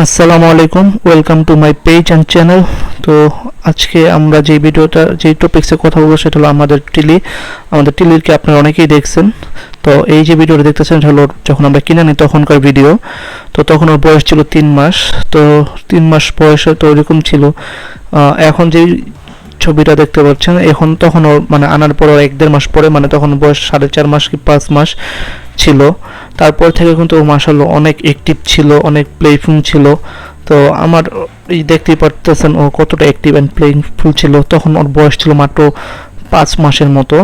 আসসালামু আলাইকুম, welcome to my page and channel. তো আজকে আমরা যে ভিডিওটা যে টপিক্সে কথা বলবো সেটা হলো আমাদের টিলিরকে আপনারা অনেকেই দেখছেন। তো এই যে ভিডিওটা দেখতেছেন হলো যখন আমরা কিনে নিই তখনকার ভিডিও। তো তখন ওর বয়স ছিল 3 মাস। তো 3 মাস বয়সে তো ওইরকম ছিল। এখন যেই ছবিটা দেখতে পাচ্ছেন তখন ওর মানে আনার পর 1-1.5 মাস পরে, মানে তখন বয়স 4.5 মাস কি 5 মাস ছিল। তারপর থেকে কিন্তু ও মাশাআল্লাহ অনেক অ্যাক্টিভ ছিল, অনেক প্লেফুল ছিল। তো আমার এই দেখতেই পারতেছেন ও কতটা অ্যাক্টিভ অ্যান্ড প্লেইংফুল ছিল। তখন ওর বয়স ছিল মাত্র 5 মাসের মতো।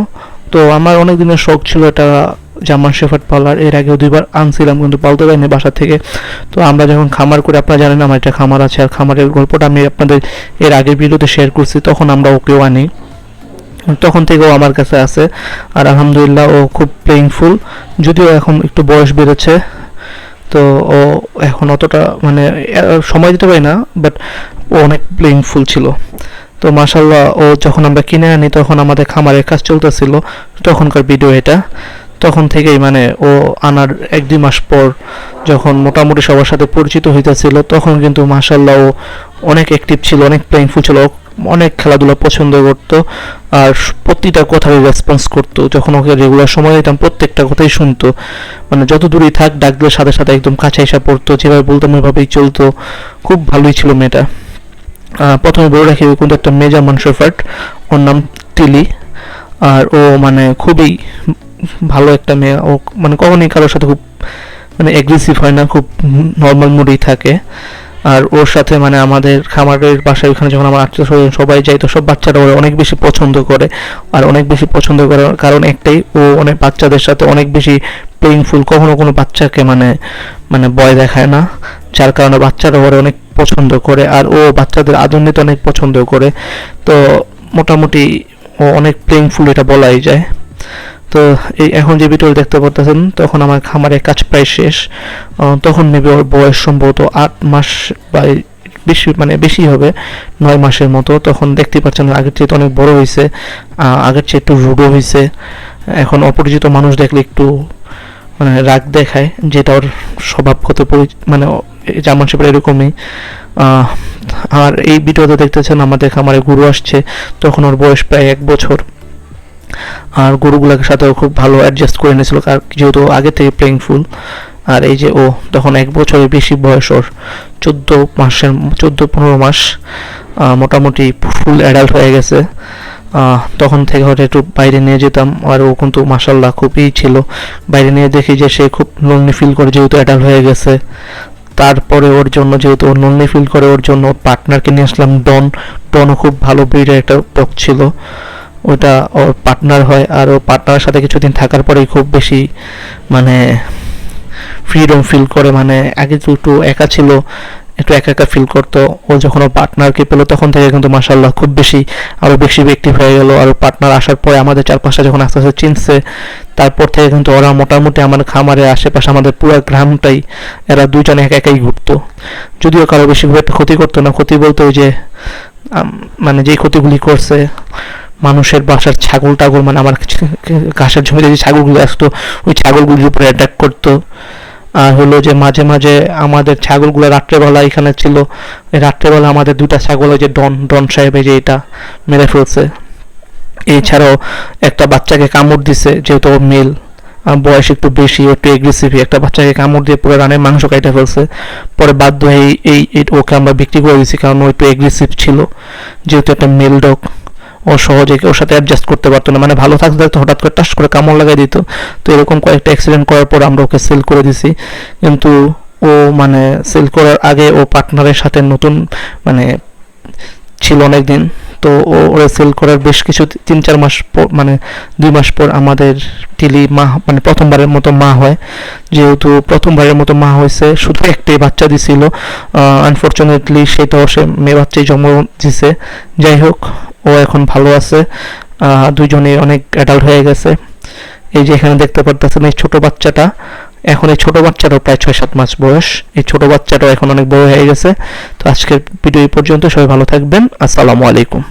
তো আমার অনেক দিনের শখ ছিল এটা জার্মান শেফার্ড পালার। এর আগেও 2বার আনছিলাম কিন্তু পালতে পারিনি বাসা থেকে। তো আমরা যখন খামার করে, আপনারা জানেন আমার একটা খামার আছে, আর খামারের গল্পটা আমি আপনাদের এর আগের ভিডিওতে শেয়ার করছি। তখন আমরা ওকেও আনি, তখন থেকেও আমার কাছে আছে। আর আলহামদুলিল্লাহ ও খুব প্লেইংফুল, যদিও এখন একটু বয়স বেড়েছে। তো ও এখন অতটা মানে সময় দিতে পারি না, বাট ও অনেক প্লেইংফুল ছিল। তো মাশাল্লাহ ও যখন আমরা কিনে আনি তখন আমাদের খামারের কাজ চলতেছিল, তখনকার ভিডিও এটা। তখন থেকেই মানে ও আনার 1-2 মাস পর যখন মোটামুটি সবার সাথে পরিচিত হইতেছিল তখন কিন্তু মাশাল্লাহ ও অনেক অ্যাক্টিভ ছিল, অনেক প্লেইংফুল ছিল, অনেক খেলাধুলা পছন্দ করতো। আর প্রতিটা কথারই রেসপন্স করতো। যখন ওকে রেগুলার সময় দিতাম প্রত্যেকটা কথাই শুনতো। মানে যত দূরেই থাক ডাক দিলে সাথে সাথে একদম কাছে এসে পড়তো, যেভাবে বলতাম ওইভাবেই চলতো। খুব ভালোই ছিল মেয়েটা। প্রথমে বলে রাখি ও কিন্তু একটা মেয়ে জার্মান শেফার্ড, ওর নাম টিলি। আর ও মানে খুবই ভালো একটা মেয়ে। ও মানে কখনোই কারোর সাথে খুব মানে অ্যাগ্রেসিভ হয় না, খুব নর্মাল মুডেই থাকে। আর ওর সাথে মানে আমাদের খামারের বাসায় ওখানে যখন আমার আত্মীয় স্বজন সবাই যায় তো সব বাচ্চারা ওরা অনেক বেশি পছন্দ করে। আর অনেক বেশি পছন্দ করার কারণ একটাই, ও অনেক বাচ্চাদের সাথে অনেক বেশি প্লেইংফুল, কখনো কোনো বাচ্চাকে মানে মানে ভয় দেখায় না, যার কারণে বাচ্চারা ওরা অনেক পছন্দ করে। আর ও বাচ্চাদের আদর নিতে অনেক পছন্দ করে। তো মোটামুটি ও অনেক প্লেইংফুল এটা বলাই যায়। তো এই এখন যে ভিডিও দেখতে পাচ্ছেন তখন আমার খামারের কাজ প্রায় শেষ। তখন মেবি ওর বয়স সম্ভবত 8 মাস বা বেশি, মানে বেশি হবে, 9 মাসের মতো। তখন দেখতে পাচ্ছেন আগের চেয়ে অনেক বড় হয়েছে, আগের চেয়ে একটু রুডও হয়েছে। এখন অপরিচিত মানুষ দেখলে একটু মানে রাগ দেখায়, যেটা ওর স্বভাবগত মানে জার্মান শেফার্ড এরকমই। আর এই ভিডিওতে দেখতেছেন আমাদের খামারে গরু আসছে, তখন ওর বয়স প্রায় 1 বছর। আর গরুগুলোর সাথেও খুব ভালো অ্যাডজাস্ট করে নিয়েছিল, যেহেতু আগে থেকে প্লেইংফুল। আর এই যে ও তখন 1 বছরের বেশি বয়স, ওর 14-15 মাস, মোটামুটি ফুল অ্যাডাল্ট হয়ে গেছে। তখন থেকে হয়তো একটু বাইরে নিয়ে যেতাম, আর ও কিন্তু মাশাল্লাহ খুবই ছিল। বাইরে নিয়ে দেখি যে সে খুব লোনলি ফিল করে, যেহেতু অ্যাডাল্ট হয়ে গেছে। তারপরে ওর জন্য, যেহেতু ও লোনলি ফিল করে, ওর জন্য ওর পার্টনারকে নিয়ে আসলাম ডনও খুব ভালো ব্রিডের একটা ডগ ছিল, ওটা ওর পার্টনার হয়। আর ও পার্টনারের সাথে কিছুদিন থাকার পরেই খুব বেশি মানে ফ্রিডম ফিল করে। মানে আগে তো একটু একা ছিল, একটু একা একা ফিল করতো। ও যখন ওর পার্টনারকে পেলো তখন থেকে কিন্তু মাশাল্লাহ খুব বেশি আরও বেশি অ্যাক্টিভ হয়ে গেল। আর পার্টনার আসার পরে আমাদের চারপাশে যখন আস্তে আস্তে চিনছে, তারপর থেকে কিন্তু ওরা মোটামুটি আমার খামারের আশেপাশে আমাদের পুরো গ্রামটাই এরা দুজনে একা একাই ঘুরতো। যদিও কারো বেশি খুব একটা ক্ষতি করতো না। ক্ষতি বলতে ওই যে মানে যেই ক্ষতিগুলি করছে, মানুষের বাসার ছাগল টাগল, মানে আমার ঘাসের জমিতে যে ছাগলগুলো আসতো ওই ছাগলগুলির উপরে অ্যাটাক করতো। আর হলো যে মাঝে মাঝে আমাদের ছাগলগুলো রাত্রেবেলা এখানে ছিল, রাত্রেবেলা আমাদের 2টা ছাগল, ওই যে ডন সাহেব এই যে এটা মেরে ফেলছে। এছাড়াও একটা বাচ্চাকে কামড় দিছে, যেহেতু মেল, বয়স একটু বেশি, একটু এগ্রেসিভ, একটা বাচ্চাকে কামড় দিয়ে পুরো রানের মাংস কাইটা ফেলছে। পরে বাধ্য হয়ে ওকে আমরা বিক্রি করে দিয়েছি, কারণ ও একটু এগ্রেসিভ ছিল, যেহেতু একটা মেল ডগ। ও সহজে ওর সাথে অ্যাডজাস্ট করতে পারতো না, মানে ভালো থাকতে থাকতে হঠাৎ করে টাস করে কামড় লাগাই দিত। তো এরকম কয়েকটা অ্যাক্সিডেন্ট করার পর আমরা ওকে সেল করে দিছি। কিন্তু ও মানে সেল করার আগে ও পার্টনারের সাথে নতুন মানে ছিল অনেক দিন। তো ওরা সেল করার বেশ কিছু 3-4 মাস পর, মানে 2 মাস পর আমাদের টিলি মা মানে প্রথমবারের মতো মা হয়। যেহেতু প্রথমবারের মতো মা হয়েছে, শুধু একটাই বাচ্চা দিছিল। আনফর্চুনেটলি সেটাও সে মেয়ে বাচ্চাই জন্ম দিছে। যাই হোক, ও এখন ভালো আছে, দুজনেই অনেক অ্যাডাল্ট হয়ে গেছে। এই যে এখানে দেখতে পারতেছেন এই ছোট বাচ্চাটা, এখন এই ছোট বাচ্চাটাও প্রায় 6-7 মাস বয়স। এই ছোট বাচ্চাটাও এখন অনেক বড় হয়ে গেছে। তো আজকের ভিডিও এই পর্যন্ত, সবাই ভালো থাকবেন। আসসালামু আলাইকুম।